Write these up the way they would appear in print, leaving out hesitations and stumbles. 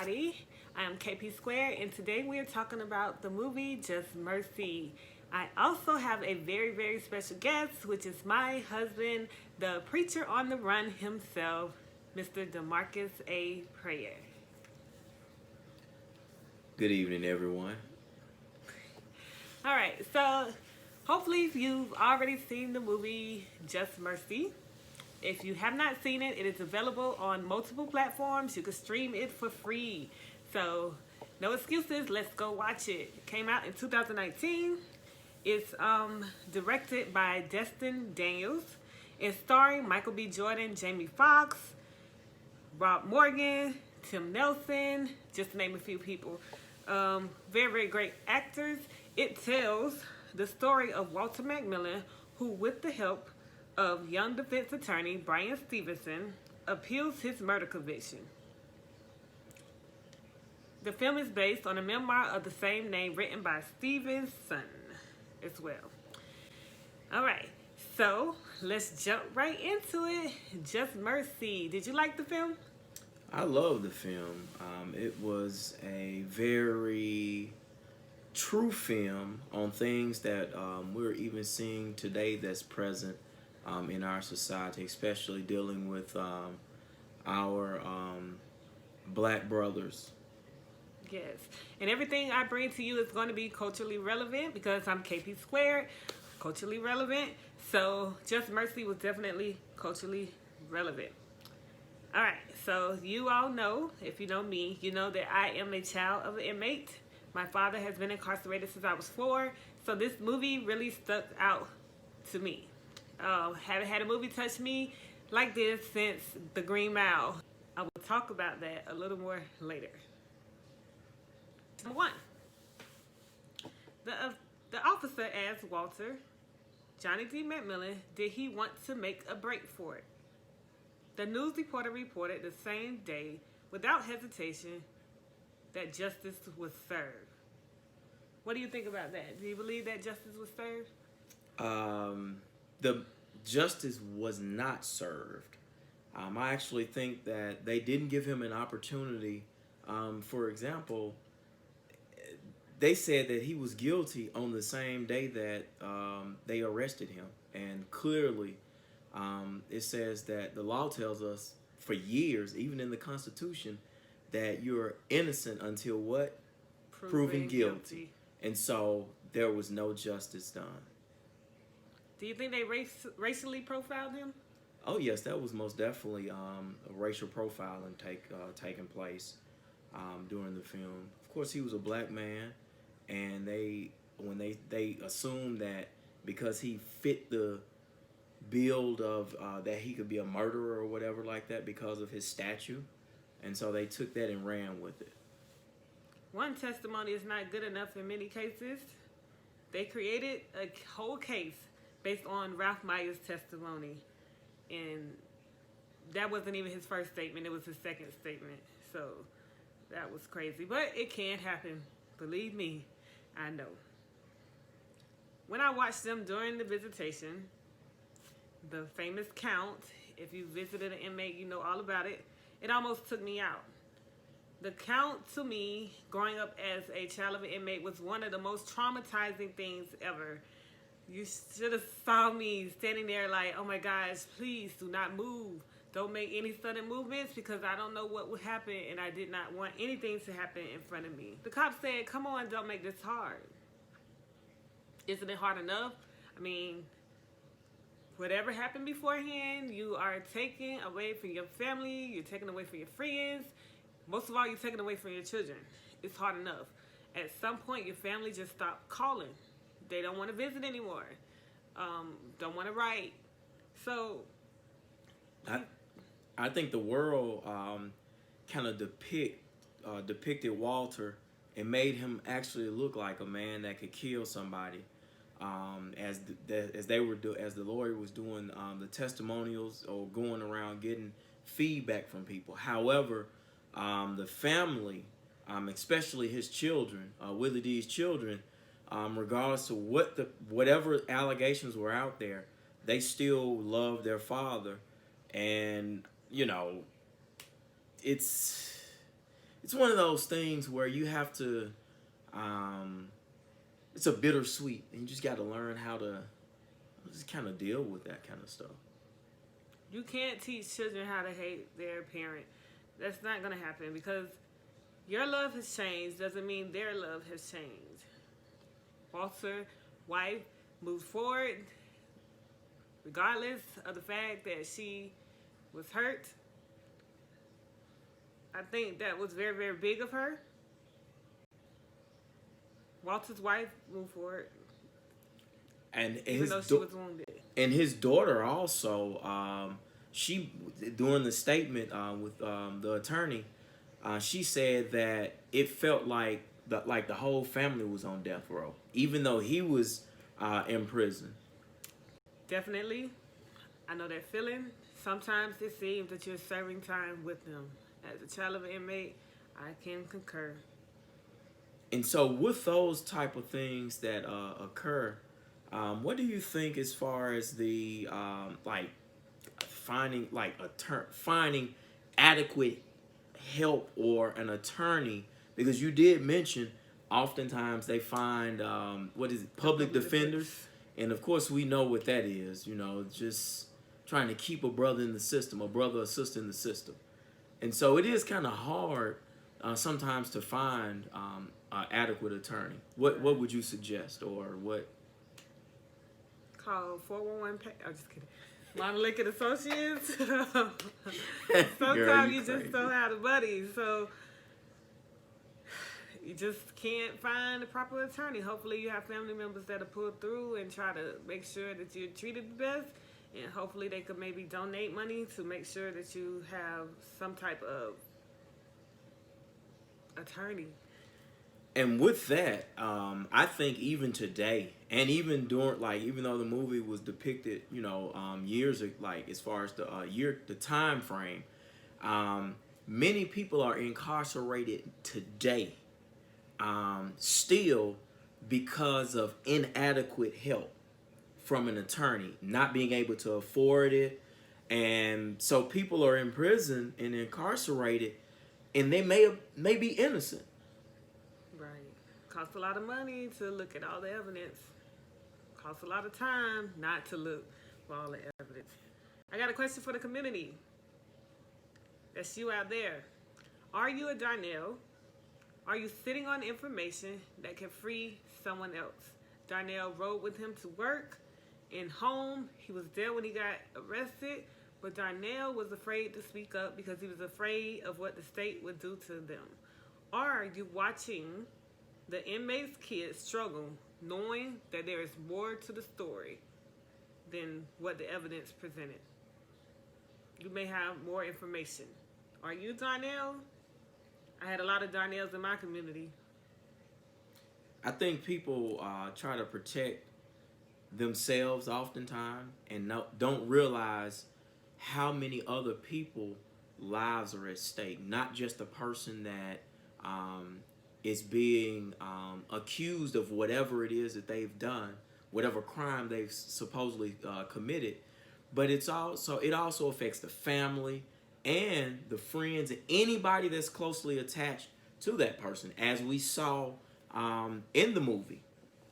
everybody. I am KP Square, and today we are talking about the movie Just Mercy. I also have a very, very special guest, which is my husband, the preacher on the run himself, Mr. DeMarcus A. Prayer. Good evening, everyone. All right, so hopefully you've already seen the movie Just Mercy. If you have not seen it, it is available on multiple platforms. You can stream it for free. So, no excuses. Let's go watch it. It came out in 2019. It's directed by Destin Daniels. It's starring Michael B. Jordan, Jamie Foxx, Rob Morgan, Tim Nelson, just to name a few people. Very, very great actors. It tells the story of Walter McMillan, who, with the help of young defense attorney Brian Stevenson, appeals his murder conviction. The film is based on a memoir of the same name written by Stevenson as well. All right, so let's jump right into it. Just Mercy. Did you like the film? I love the film. It was a very true film on things that we're even seeing today that's present in our society, especially dealing with our black brothers. Yes. And everything I bring to you is going to be culturally relevant because I'm KP Squared, culturally relevant. So Just Mercy was definitely culturally relevant. All right. So you all know, if you know me, you know that I am a child of an inmate. My father has been incarcerated since I was 4. So this movie really stuck out to me. Haven't had a movie touch me like this since The Green Mile. I will talk about that a little more later. Number 1. The officer asked Walter, Johnny D. McMillan, did he want to make a break for it? The news reporter reported the same day, without hesitation, that justice was served. What do you think about that? Do you believe that justice was served? The justice was not served. I actually think that they didn't give him an opportunity. For example, they said that he was guilty on the same day that they arrested him. And clearly, it says that the law tells us for years, even in the Constitution, that you're innocent until what? Proven guilty. And so there was no justice done. Do you think they racially profiled him? Oh yes, that was most definitely a racial profiling taking place during the film. Of course, he was a black man, and when they assumed that because he fit the build of that he could be a murderer or whatever like that because of his stature, and so they took that and ran with it. One testimony is not good enough in many cases. They created a whole case based on Ralph Meyer's testimony. And that wasn't even his first statement. It was his second statement. So that was crazy. But it can happen. Believe me, I know. When I watched them during the visitation, the famous count, if you visited an inmate, you know all about it. It almost took me out. The count to me, growing up as a child of an inmate, was one of the most traumatizing things ever. You should have saw me standing there like, oh my gosh, please do not move. Don't make any sudden movements because I don't know what would happen, and I did not want anything to happen in front of me. The cop said, come on, don't make this hard. Isn't it hard enough? I mean, whatever happened beforehand, you are taken away from your family, you're taken away from your friends. Most of all, you're taken away from your children. It's hard enough. At some point, your family just stopped calling. They don't want to visit anymore. Don't want to write. So, I think the world kind of depicted Walter and made him actually look like a man that could kill somebody. As the lawyer was doing the testimonials or going around getting feedback from people. However, the family, especially his children, Willie D's children, regardless of whatever allegations were out there, they still loved their father. And you know, it's it's one of those things where you have to. Um, it's a bittersweet, and you just got to learn how to just kind of deal with that kind of stuff. You can't teach children how to hate their parent. That's not going to happen because your love has changed doesn't mean their love has changed. Walter's wife moved forward regardless of the fact that she was hurt. I think that was very, very big of her. Walter's wife moved forward, And even though she was wounded. And his daughter also, she during the statement with the attorney, she said that it felt like the whole family was on death row, even though he was in prison. Definitely, I know that feeling. Sometimes it seems that you're serving time with them. As a child of an inmate, I can concur. And so, with those type of things that occur, what do you think as far as the like finding adequate help or an attorney? Because you did mention oftentimes they find what is it, public defenders, and of course we know what that is. You know, just trying to keep a brother in the system, a brother or sister in the system, and so it is kind of hard sometimes to find an adequate attorney. What would you suggest, or what? Call 411. I'm just kidding. Monolithic Associates. Girl, Sometimes you crazy. just don't have the money, so you just can't find a proper attorney. Hopefully, you have family members that'll pull through and try to make sure that you're treated the best, and hopefully they could maybe donate money to make sure that you have some type of attorney. And with that, I think even today, and even during, like, even though the movie was depicted, you know, years like as far as the time frame, many people are incarcerated today, still because of inadequate help from an attorney, not being able to afford it, and so people are in prison and incarcerated, and they may be innocent. Right. Costs a lot of money to look at all the evidence. Costs a lot of time not to look for all the evidence. I got a question for the community. That's you out there. Are you a Darnell? Are you sitting on information that can free someone else? Darnell rode with him to work and home. He was there when he got arrested, but Darnell was afraid to speak up because he was afraid of what the state would do to them. Are you watching the inmates' kids struggle, knowing that there is more to the story than what the evidence presented? You may have more information. Are you Darnell? I had a lot of Darnells in my community. I think people try to protect themselves oftentimes and don't realize how many other people lives are at stake, not just the person that is being accused of whatever it is that they've done, whatever crime they've supposedly committed, but it also affects the family and the friends and anybody that's closely attached to that person, as we saw in the movie.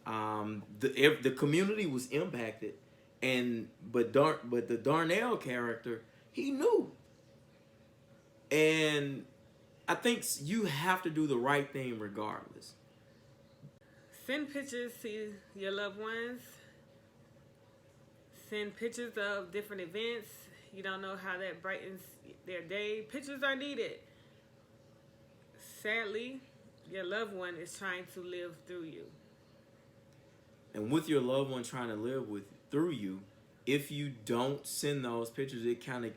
The community was impacted, but the Darnell character, he knew, and I think you have to do the right thing regardless. Send pictures to your loved ones. Send pictures of different events. You don't know how that brightens their day. Pictures are needed. Sadly, your loved one is trying to live through you. And with your loved one trying to live through you, if you don't send those pictures, it kind of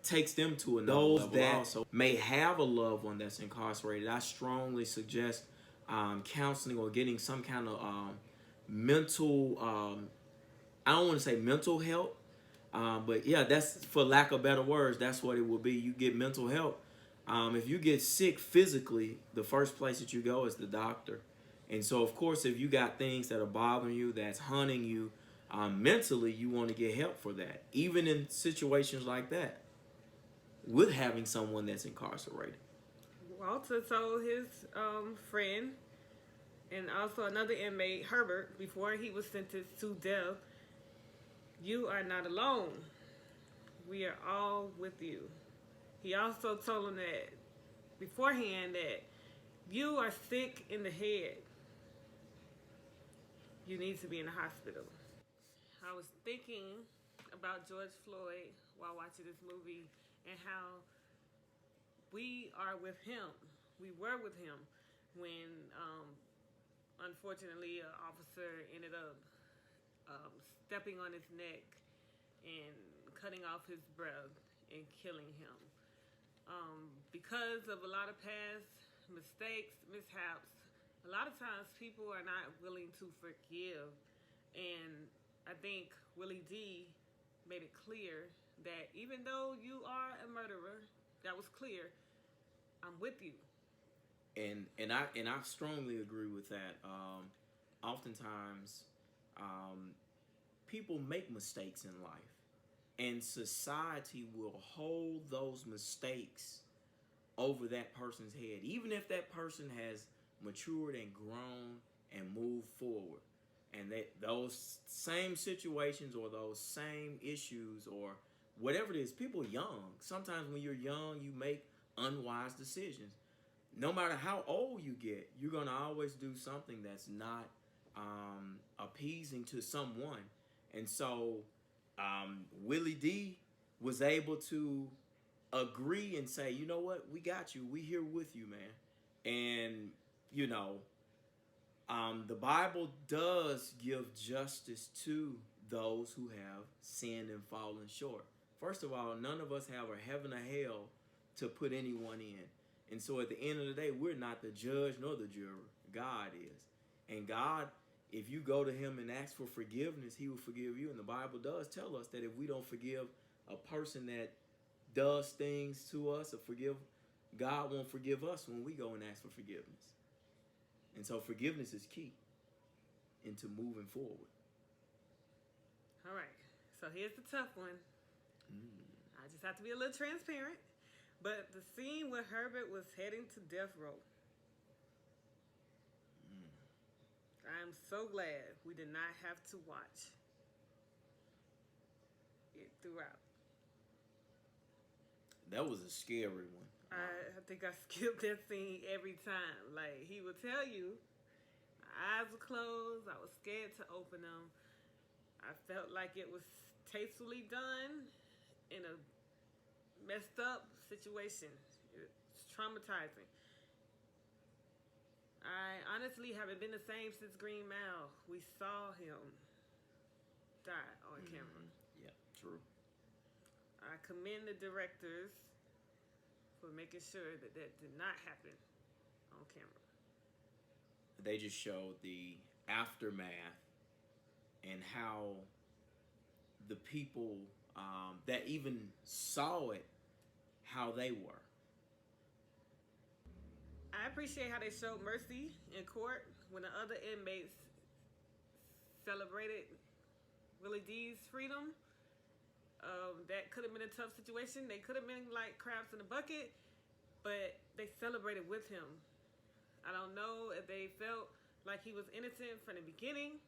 takes them to another level. That also may have a loved one that's incarcerated, I strongly suggest counseling or getting some kind of mental, I don't want to say mental help, but yeah, that's, for lack of better words, that's what it will be. You get mental help. If you get sick physically, the first place that you go is the doctor. And so, of course, if you got things that are bothering you, that's haunting you, mentally, you want to get help for that. Even in situations like that, with having someone that's incarcerated. Walter told his friend and also another inmate, Herbert, before he was sentenced to death, "You are not alone. We are all with you." He also told him that beforehand that you are sick in the head. You need to be in the hospital. I was thinking about George Floyd while watching this movie and how we are with him. We were with him when, unfortunately, an officer ended up stepping on his neck and cutting off his breath and killing him. Because of a lot of past mistakes, mishaps, a lot of times people are not willing to forgive. And I think Willie D made it clear that even though you are a murderer, that was clear, I'm with you. And I strongly agree with that. Oftentimes, people make mistakes in life, and society will hold those mistakes over that person's head, even if that person has matured and grown and moved forward. And that those same situations or those same issues or whatever it is, people are young. Sometimes when you're young, you make unwise decisions. No matter how old you get, you're gonna always do something that's not appeasing to someone. And so Willie D was able to agree and say, you know what, we got you. We here with you, man. And you know, the Bible does give justice to those who have sinned and fallen short. First of all, none of us have a heaven or hell to put anyone in. And so at the end of the day, we're not the judge nor the juror. God is. And God, if you go to him and ask for forgiveness, he will forgive you. And the Bible does tell us that if we don't forgive a person that does things to us or forgive, God won't forgive us when we go and ask for forgiveness. And so forgiveness is key into moving forward. All right. So here's the tough one. I just have to be a little transparent. But the scene where Herbert was heading to death row, I'm so glad we did not have to watch it throughout. That was a scary one. I think I skipped that scene every time. Like, he would tell you, my eyes were closed, I was scared to open them. I felt like it was tastefully done in a messed up situation. It's traumatizing. I honestly haven't been the same since Green Mile. We saw him die on camera. Yeah, true. I commend the directors for making sure that that did not happen on camera. They just showed the aftermath and how the people that even saw it, how they were. I appreciate how they showed mercy in court when the other inmates celebrated Willie D's freedom. That could have been a tough situation. They could have been like crabs in a bucket, but they celebrated with him. I don't know if they felt like he was innocent from the beginning.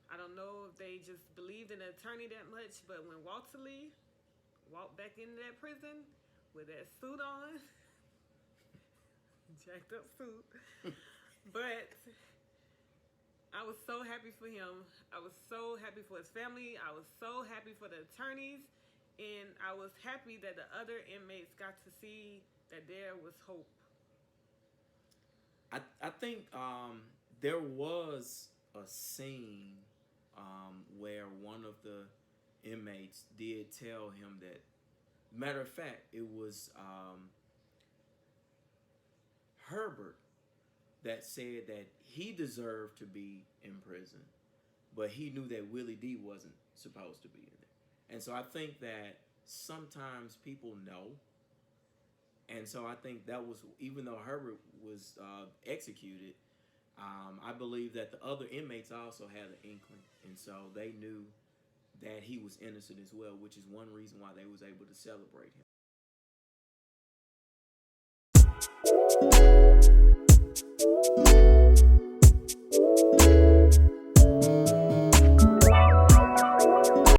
I don't know if they just believed in the attorney that much, but when Walter Lee walked back into that prison with that suit on, jacked up suit, but I was so happy for him. I was so happy for his family. I was so happy for the attorneys. And I was happy that the other inmates got to see that there was hope. I think there was a scene where one of the inmates did tell him that, matter of fact, it was Herbert that said that he deserved to be in prison, but he knew that Willie D wasn't supposed to be in there. And so I think that sometimes people know. And so I think that was, even though Herbert was executed, I believe that the other inmates also had an inkling. And so they knew that he was innocent as well, which is one reason why they was able to celebrate him.